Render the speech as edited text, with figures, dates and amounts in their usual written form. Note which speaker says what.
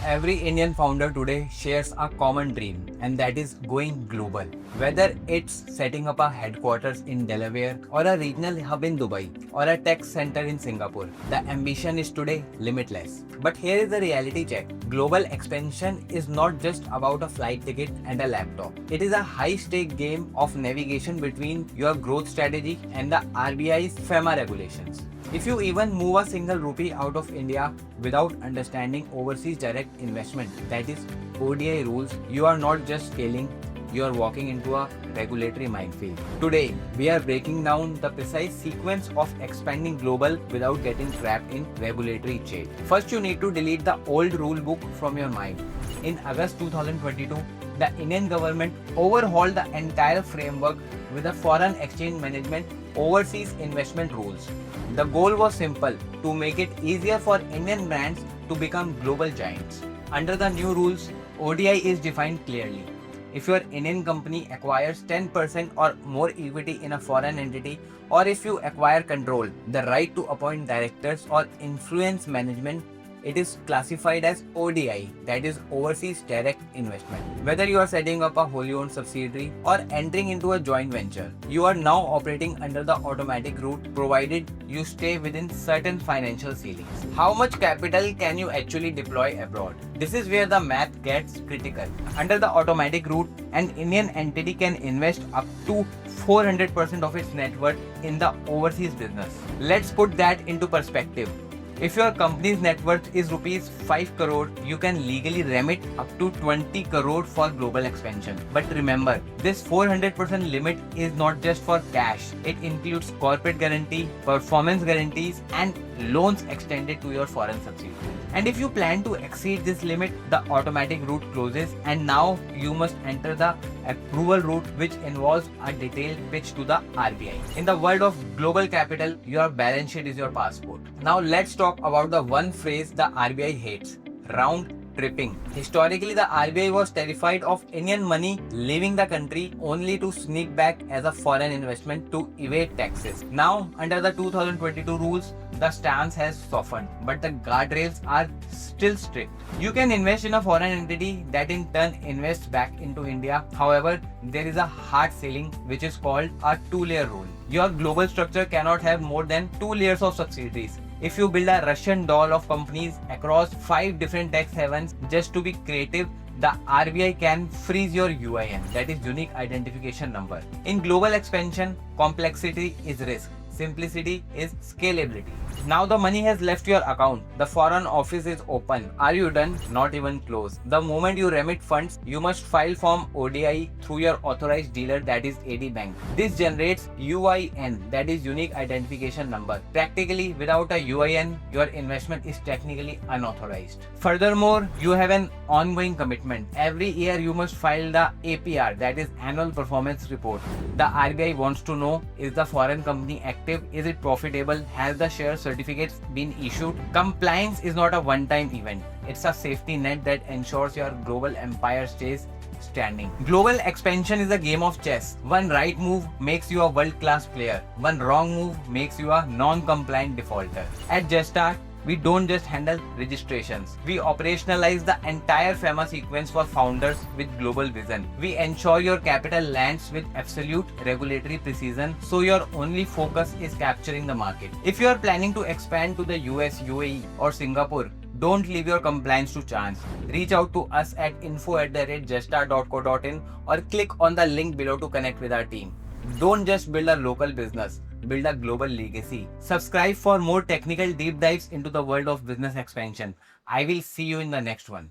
Speaker 1: Every Indian founder today shares a common dream, and that is going global. Whether it's setting up a headquarters in Delaware, or a regional hub in Dubai, or a tech center in Singapore, the ambition is today limitless. But here is the reality check. Global expansion is not just about a flight ticket and a laptop. It is a high-stake game of navigation between your growth strategy and the RBI's FEMA regulations. If you even move a single rupee out of India without understanding overseas direct investment, that is ODI rules, you are not just scaling, you are walking into a regulatory minefield. Today, we are breaking down the precise sequence of expanding global without getting trapped in regulatory chain. First, you need to delete the old rule book from your mind. In August 2022, the Indian government overhauled the entire framework with the Foreign Exchange Management Overseas Investment Rules. The goal was simple: to make it easier for Indian brands to become global giants. Under the new rules, ODI is defined clearly. If your Indian company acquires 10% or more equity in a foreign entity, or if you acquire control, the right to appoint directors or influence management, it is classified as ODI, that is Overseas Direct Investment. Whether you are setting up a wholly owned subsidiary or entering into a joint venture, you are now operating under the automatic route provided you stay within certain financial ceilings. How much capital can you actually deploy abroad? This is where the math gets critical. Under the automatic route, an Indian entity can invest up to 400% of its net worth in the overseas business. Let's put that into perspective. If your company's net worth is rupees 5 crore, you can legally remit up to 20 crore for global expansion. But remember, this 400% limit is not just for cash. It includes corporate guarantee, performance guarantees, and loans extended to your foreign subsidiary. And if you plan to exceed this limit, the automatic route closes, and now you must enter the approval route, which involves a detailed pitch to the RBI. In the world of global capital, your balance sheet is your passport. Now let's talk about the one phrase the RBI hates: round tripping. Historically, the RBI was terrified of Indian money leaving the country only to sneak back as a foreign investment to evade taxes. Now, under the 2022 rules, the stance has softened, but the guardrails are still strict. You can invest in a foreign entity that in turn invests back into India. However, there is a hard ceiling which is called a two-layer rule. Your global structure cannot have more than 2 layers of subsidiaries. If you build a Russian doll of companies across 5 different tax havens just to be creative, the RBI can freeze your UIN, that is Unique Identification Number. In global expansion, complexity is risk. Simplicity is scalability. Now the money has left your account. The foreign office is open. Are you done? Not even close. The moment you remit funds, you must file Form ODI through your authorized dealer, that is AD Bank. This generates UIN, that is Unique Identification Number. Practically, without a UIN, your investment is technically unauthorized. Furthermore, you have an ongoing commitment. Every year you must file the APR, that is Annual Performance Report. The RBI wants to know, is the foreign company active? Is it profitable? Has the share certificates been issued? Compliance is not a one-time event. It's a safety net that ensures your global empire stays standing. Global expansion is a game of chess. One right move makes you a world-class player. One wrong move makes you a non-compliant defaulter. At JustStart, we don't just handle registrations. We operationalize the entire FEMA sequence for founders with global vision. We ensure your capital lands with absolute regulatory precision, so your only focus is capturing the market. If you are planning to expand to the US, UAE, or Singapore, don't leave your compliance to chance. Reach out to us at info@juststart.co.in or click on the link below to connect with our team. Don't just build a local business, build a global legacy. Subscribe for more technical deep dives into the world of business expansion. I will see you in the next one.